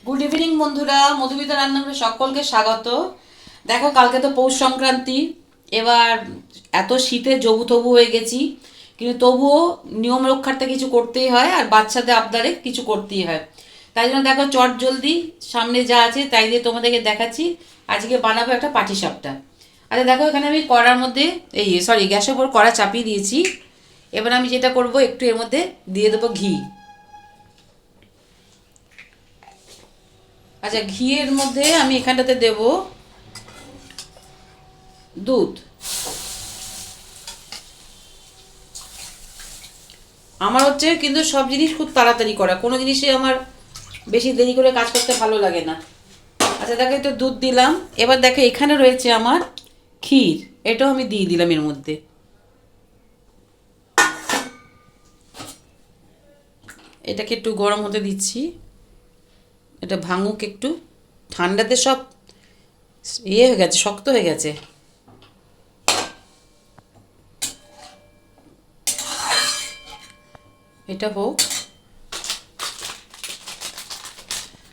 Good evening বন্ধুরা, মধুমিতা রান্নাঘরে সকলকে স্বাগত। দেখো, কালকে তো পৌষ সংক্রান্তি। এবার এত শীতে জবু তবু হয়ে গেছি, কিন্তু তবুও নিয়ম রক্ষার্থে কিছু করতেই হয়, আর বাচ্চাদের আবদারে কিছু করতেই হয়। তাই জন্য দেখো, চট জলদি সামনে যা আছে তাই দিয়ে তোমাদেরকে দেখাচ্ছি। আজকে বানাবো একটা পাটিসাপটা। আচ্ছা দেখো, এখানে আমি কড়ার মধ্যে গ্যাসের উপর কড়া চাপিয়ে দিয়েছি। এবার আমি যেটা করব, একটু এর মধ্যে দিয়ে দেবো ঘি। আচ্ছা, ঘিয়ের মধ্যে আমি এখানটাতে দেব দুধ। আমার হচ্ছে কিন্তু সব জিনিস খুব তাড়াতাড়ি করা, কোনো জিনিসই আমার বেশি দেরি করে কাজ করতে ভালো লাগে না। আচ্ছা দেখো, একটু দুধ দিলাম। এবার দেখো, এখানে রয়েছে আমার ক্ষীর। এটাও আমি দিয়ে দিলাম এর মধ্যে। এটাকে একটু গরম হতে দিচ্ছি, এটা ভাঙুক একটু। ঠান্ডাতে সব হয়ে গেছে, শক্ত হয়ে গেছে। এটা হোক।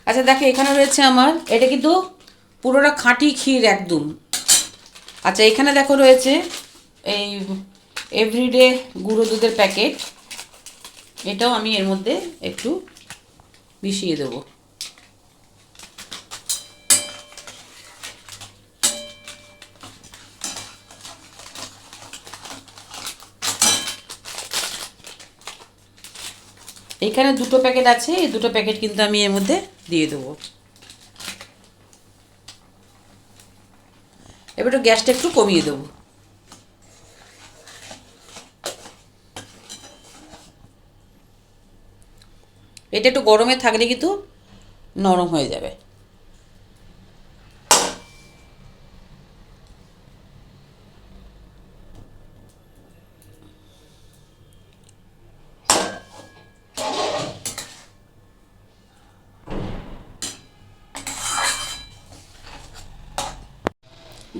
আচ্ছা দেখো, এখানে রয়েছে আমার, এটা কিন্তু পুরোটা খাঁটি ক্ষীর একদম। আচ্ছা, এখানে দেখো রয়েছে এই এভরিডে গুঁড়ো দুধের প্যাকেট। এটাও আমি এর মধ্যে একটু মিশিয়ে দেবো। এখানে দুটো প্যাকেট আছে, এই দুটো প্যাকেট কিন্তু আমি এর মধ্যে দিয়ে দেবো। এবার একটু গ্যাসটা একটু কমিয়ে দেবো। এটা একটু গরমে থাকলে কিন্তু নরম হয়ে যাবে।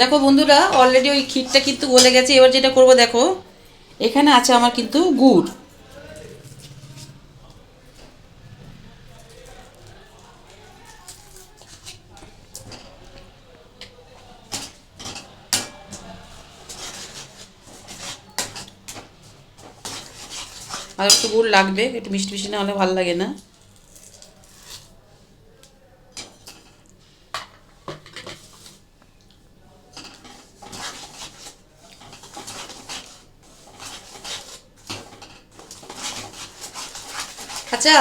দেখো বন্ধুরা, অলরেডি ওই ক্ষীরটা কিন্তু গলে গেছে। এবার যেটা করব, দেখো এখানে আছে আমার কিন্তু গুড়। আর একটু গুড় লাগবে, একটু মিষ্টি মিষ্টি না হলে ভালো লাগে না। আচ্ছা,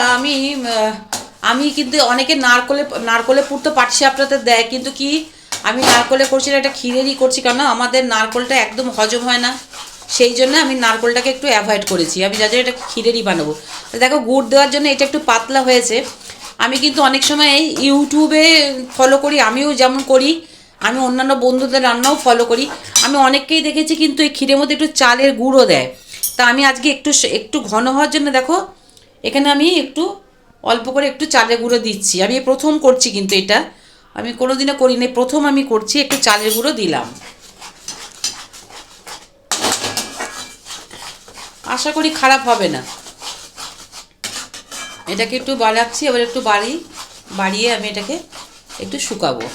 আমি কিন্তু অনেকে নারকলে পুর তো পাটিসাপটাতে দেয়, কিন্তু কি আমি নারকলে করছি না, এটা ক্ষীরেরই করছি। কেন, আমাদের নারকলটা একদম হজম হয় না, সেই জন্য আমি নারকলটাকে একটু অ্যাভয়েড করেছি। আমি যার জন্য এটা ক্ষীরেরই বানাবো। দেখো, গুড় দেওয়ার জন্য এটা একটু পাতলা হয়েছে। আমি কিন্তু অনেক সময় ইউটিউবে ফলো করি, আমিও যেমন করি, আমি অন্যান্য বন্ধুদের রান্নাও ফলো করি। আমি অনেককেই দেখেছি কিন্তু এই ক্ষীরের মধ্যে একটু চালের গুঁড়ো দেয়। তা আমি আজকে একটু একটু ঘন হওয়ার জন্য দেখো, এখানে আমি একটু অল্প করে একটু চালের গুঁড়ো দিচ্ছি। আমি প্রথম করছি, কিন্তু এটা আমি কোনোদিনও করিনি, প্রথম আমি করছি। একটু চালের গুঁড়ো দিলাম, আশা করি খারাপ হবে না। এটাকে একটু বাড়াচ্ছি, আবার একটু বাড়িয়ে আমি এটাকে একটু শুকাবো।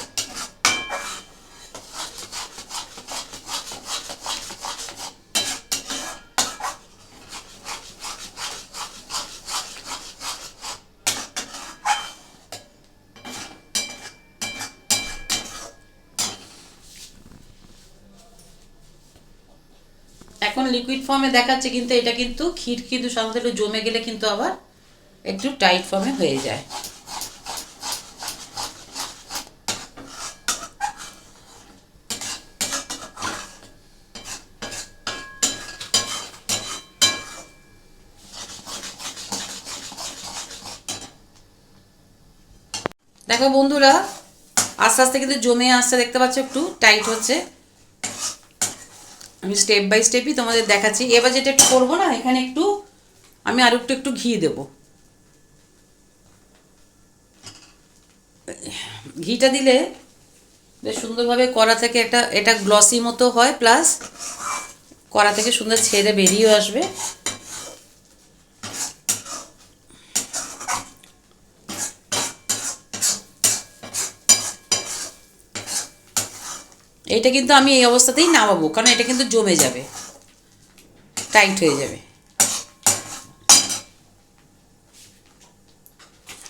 এখন লিকুইড ফর্মে দেখাচ্ছে, কিন্তু এটা কিন্তু ক্ষীর কিন্তু সাধারণত একটু জমে গেলে কিন্তু আবার একটু টাইট ফর্মে হয়ে যায়। দেখো বন্ধুরা, আস্তে আস্তে কিন্তু জমে আসছে, দেখতে পাচ্ছ একটু টাইট হচ্ছে। আমি স্টেপ বাই স্টেপই তোমাদের দেখাচ্ছি। এবার যেটা একটু করবো না, এখানে একটু আমি আরও একটু একটু ঘি দেবো। ঘিটা দিলে বেশ সুন্দরভাবে কড়া থেকে এটা গ্লসি মতো হয়, প্লাস কড়া থেকে সুন্দর ছেড়ে বেরিয়েও আসবে। এইটা কিন্তু আমি এই অবস্থাতেই নামাবো, কারণ এটা কিন্তু জমে যাবে, টাইট হয়ে যাবে।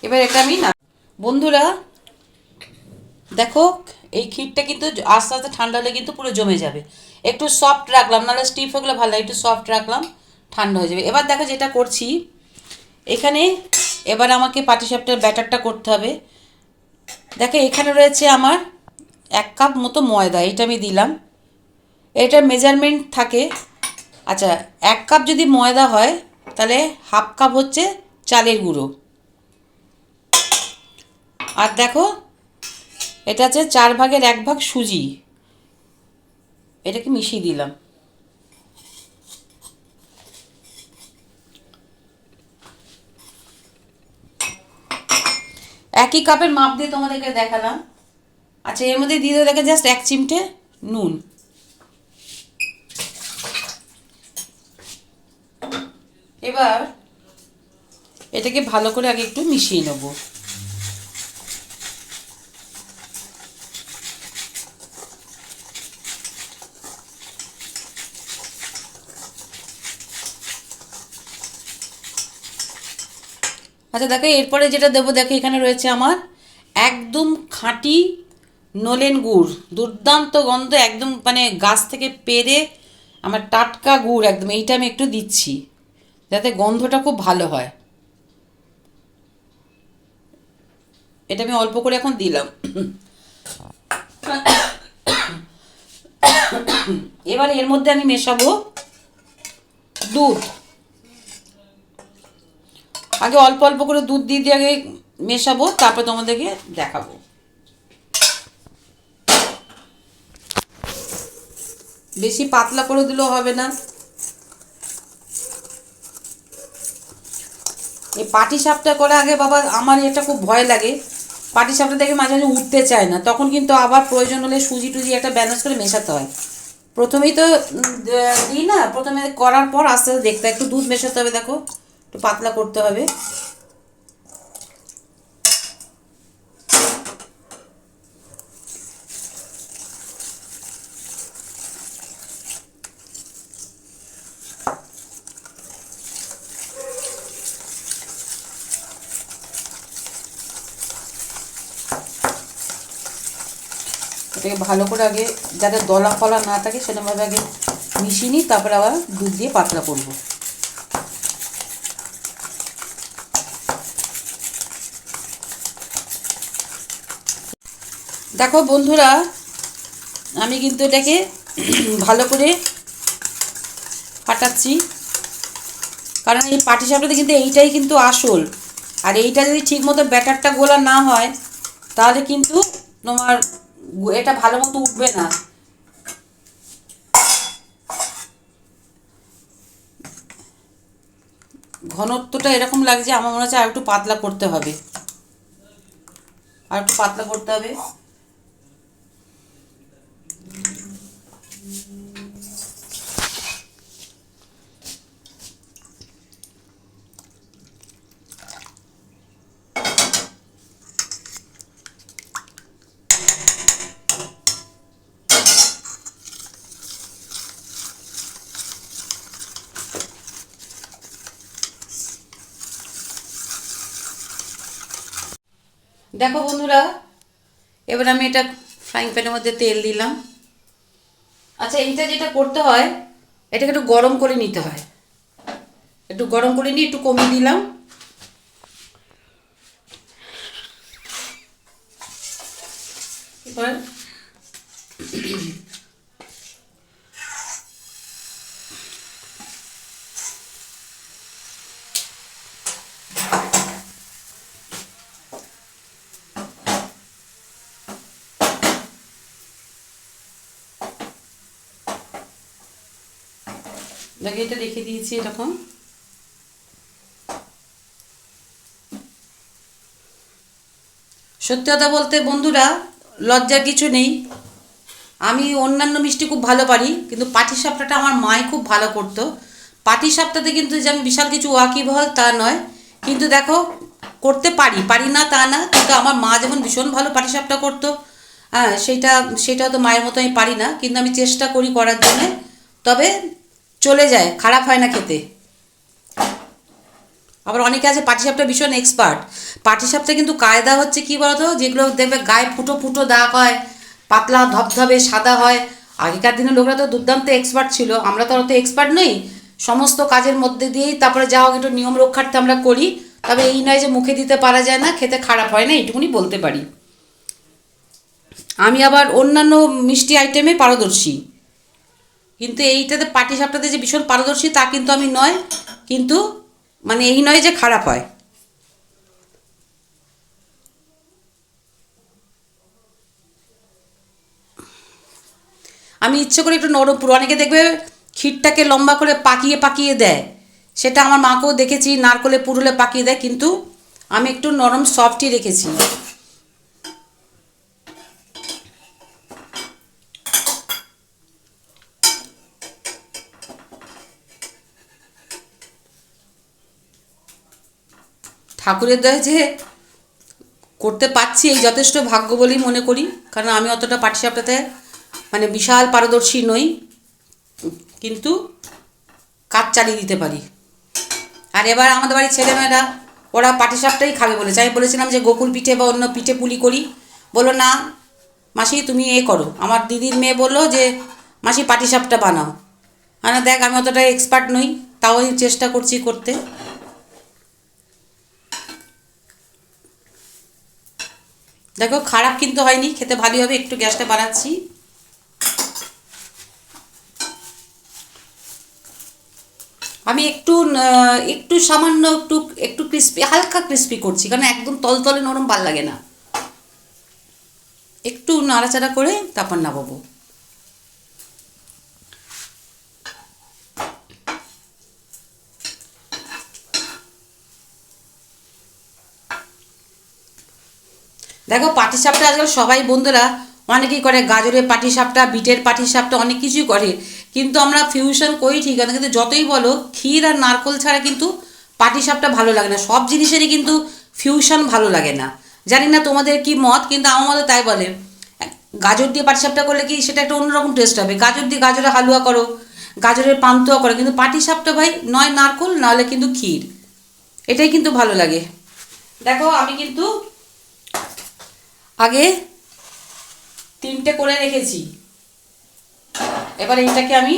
এবার এটা আমি না, বন্ধুরা দেখো এই ক্ষীরটা কিন্তু আস্তে আস্তে ঠান্ডা হলে কিন্তু পুরো জমে যাবে। একটু সফট রাখলাম, নাহলে স্টিফ হয়ে গেলে ভালো লাগে, একটু সফট রাখলাম, ঠান্ডা হয়ে যাবে। এবার দেখো যেটা করছি এখানে, এবার আমাকে পাটিসাপটার ব্যাটারটা করতে হবে। দেখো এখানে রয়েছে আমার 1 কাপ মতো ময়দা, এটা আমি দিলাম। এটার মেজারমেন্ট থাকে, আচ্ছা 1 কাপ যদি ময়দা হয় তাহলে 1/2 কাপ হচ্ছে চালের গুঁড়ো। আর দেখো এটা হচ্ছে 4 ভাগের 1 ভাগ সুজি, এটাকে মিশিয়ে দিলাম। একই কাপের মাপ দিয়ে তোমাদেরকে দেখালাম। আচ্ছা এর মধ্যে দিয়ে দেবো দেখে জাস্ট 1 চিমটে নুন। এবার এটাকে ভালো করে আগে একটু মিশিয়ে নেব। আচ্ছা দেখো এরপরে যেটা দেবো, দেখো এখানে রয়েছে আমার একদম খাঁটি নলেন গুড়, দুর্দান্ত গন্ধ, একদম মানে গাছ থেকে পেড়ে আমার টাটকা গুড় একদম, এইটা আমি একটু দিচ্ছি যাতে গন্ধটা খুব ভালো হয়। এটা আমি অল্প করে এখন দিলাম। এবার এর মধ্যে আমি মেশাবো দুধ। আগে অল্প অল্প করে দুধ দিয়ে দিয়ে আগে মেশাবো, তারপর তোমাদেরকে দেখাবো। বেশি পাতলা করে দিলেও হবে না। এই পাটিসাপটা করে আগে বাবা আমার এটা খুব ভয় লাগে, পাটিসাপটা দেখে মাঝে মাঝে উঠতে চায় না, তখন কিন্তু আবার প্রয়োজন হলে সুজি টুজি একটা ব্যালেন্স করে মেশাতে হয়। প্রথমেই তো দিই না, প্রথমে করার পর আস্তে আস্তে দেখতে একটু দুধ মেশাতে হবে, দেখো একটু পাতলা করতে হবে। এটাকে ভালো করে আগে যাতে দলা ফলা না থাকে সেরকমভাবে আগে মিশিয়ে নিই, তারপরে আবার দুধ দিয়ে পাতলা করব। দেখো বন্ধুরা আমি কিন্তু এটাকে ভালো করে ফাটাচ্ছি, কারণ এই পাটিসাপটাতে কিন্তু এইটাই কিন্তু আসল। আর এইটা যদি ঠিক মতো ব্যাটারটা গোলা না হয় তাহলে কিন্তু তোমার এটা ভালো মতো উঠবে না। ঘনত্বটা এরকম লাগছে, আমার মনে হচ্ছে আর একটু পাতলা করতে হবে, আর একটু পাতলা করতে হবে। দেখো বন্ধুরা এবার আমি এটা ফ্রাইং প্যানের মধ্যে তেল দিলাম। আচ্ছা এইটা যেটা করতে হয়, এটাকে একটু গরম করে নিতে হয়, একটু গরম করে নিয়ে একটু কমিয়ে দিলাম। এবার দেখে এটা রেখে দিয়েছি এরকম। সত্যি কথা বলতে বন্ধুরা লজ্জার কিছু নেই, আমি অন্যান্য মিষ্টি খুব ভালো পারি, কিন্তু পাটিসাপটাটা আমার মাই খুব ভালো করতো। পাটিসাপটাতে কিন্তু যে আমি বিশাল কিছু ওয়াকিবহাল তা নয়, কিন্তু দেখো করতে পারি পারি না তা না, কিন্তু আমার মা যেমন ভীষণ ভালো পাটিসাপটা করতো, হ্যাঁ, সেটা তো মায়ের মতো আমি পারি না, কিন্তু আমি চেষ্টা করি করার জন্যে। তবে চলে যায়, খারাপ হয় না খেতে। আবার অনেকে আছে পাটিসাপটা ভীষণ এক্সপার্ট। পাটিসাপটা কিন্তু কায়দা হচ্ছে কি বলতো, যেগুলো দেখবে গায়ে ফুটো ফুটো দাগ হয়, পাতলা ধবধবে সাদা হয়। আগেকার দিনের লোকরা তো দুর্দান্ত এক্সপার্ট ছিল, আমরা তো অত এক্সপার্ট নই। সমস্ত কাজের মধ্যে দিয়েই তারপরে যা হোক একটু নিয়ম রক্ষার্থে আমরা করি। তবে এই নয় যে মুখে দিতে পারা যায় না, খেতে খারাপ হয় না, এইটুকুনি বলতে পারি। আমি আবার অন্যান্য মিষ্টি আইটেমে পারদর্শী, কিন্তু এইটাতে পাটিসাপটাতে যে ভীষণ পারদর্শী তা কিন্তু আমি নয়। কিন্তু মানে এই নয় যে খারাপ হয়। আমি ইচ্ছে করে একটু নরম পুরো, অনেকে দেখবে ক্ষীরটাকে লম্বা করে পাকিয়ে পাকিয়ে দেয়, সেটা আমার মাকেও দেখেছি নারকলে পুরুলে পাকিয়ে দেয়, কিন্তু আমি একটু নরম সফটই রেখেছি। ঠাকুরের দয়া যে করতে পারছি এই যথেষ্ট ভাগ্য বলেই মনে করি, কারণ আমি অতটা পাটিসাপটাতে মানে বিশাল পারদর্শী নই, কিন্তু কাজ চালিয়ে দিতে পারি। আর এবার আমাদের বাড়ির ছেলেমেয়েরা ওরা পাটিসাপটাই খাবে বলেছে। আমি বলেছিলাম যে গোকুল পিঠে বা অন্য পিঠে পুলি করি, বললো না মাসি তুমি এ করো। আমার দিদির মেয়ে বললো যে মাসি পাটিসাপটা বানাও। আর দেখ আমি অতটা এক্সপার্ট নই, তাও আমি চেষ্টা করছি করতে। দেখো খারাপ কিন্তু হয়নি, খেতে ভালোই হবে। একটু গ্যাসটা বাড়াচ্ছি। আমি একটু সামান্য একটু একটু ক্রিস্পি, হালকা ক্রিস্পি করছি, কারণ একদম তলতলে নরম ভাল লাগে না। একটু নাড়াচাড়া করে তারপর নামাবো। দেখো পাটিসাপটা আজকাল সবাই বন্ধুরা অনেকেই করে, গাজরের পাটিসাপটা, বিটের পাটিসাপটা, অনেক কিছুই করে। কিন্তু আমরা ফিউশন করি ঠিক আছে, কিন্তু যতই বলো ক্ষীর আর নারকোল ছাড়া কিন্তু পাটিসাপটা ভালো লাগে না। সব জিনিসেরই কিন্তু ফিউশন ভালো লাগে না। জানি না তোমাদের কি মত, কিন্তু আমার মতে তাই বলে। গাজর দিয়ে পাটিসাপটা করলে কি সেটা একটা অন্যরকম টেস্ট হবে। গাজর দিয়ে গাজরের হালুয়া করো, গাজরের পান্তুয়া করো, কিন্তু পাটিসাপটা ভাই নয় নারকোল, নাহলে কিন্তু ক্ষীর, এটাই কিন্তু ভালো লাগে। দেখো আমি কিন্তু আগে 3টে করে রেখেছি, এবার এইটাকে আমি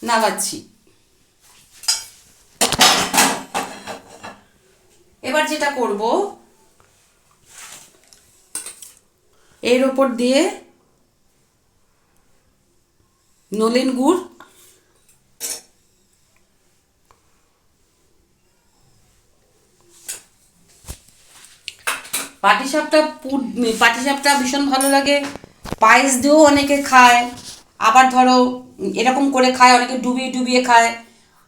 নামাচ্ছি। এবার যেটা করব, এর ওপর দিয়ে নলেন গুড়, পাটিসাপটা ভীষণ ভালো লাগে। পায়েস দিয়েও অনেকে খায়, আবার ধরো এরকম করে খায়, অনেকে ডুবিয়ে ডুবিয়ে খায়।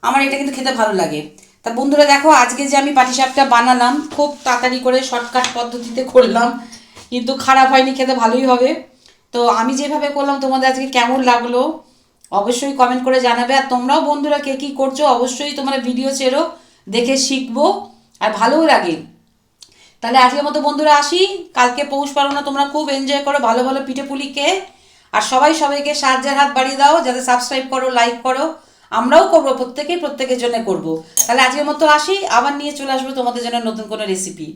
আমার এটা কিন্তু খেতে ভালো লাগে। তা বন্ধুরা দেখো আজকে যে আমি পাটিসাপটা বানালাম খুব তাড়াতাড়ি করে শর্টকাট পদ্ধতিতে করলাম, কিন্তু খারাপ হয়নি, খেতে ভালোই হবে। তো আমি যেভাবে করলাম তোমাদের আজকে কেমন লাগলো অবশ্যই কমেন্ট করে জানাবে। আর তোমরাও বন্ধুরা কে কী করছো অবশ্যই তোমরা ভিডিও ছেড়ো, দেখে শিখবো, আর ভালোও লাগে। তাহলে আজকের মতো বন্ধুরা আসি, কালকে পৌষ পার্বণ, তোমরা খুব এনজয় করো ভালো ভালো পিঠে পুলি খেয়ে। আর সবাইকে সাহায্যের হাত বাড়িয়ে দাও, যাতে সাবস্ক্রাইব করো, লাইক করো। আমরাও করবো, প্রত্যেকেই প্রত্যেকের জন্য করবো। তাহলে আজকের মতো আসি, আবার নিয়ে চলে আসবো তোমাদের জন্য নতুন কোনো রেসিপি।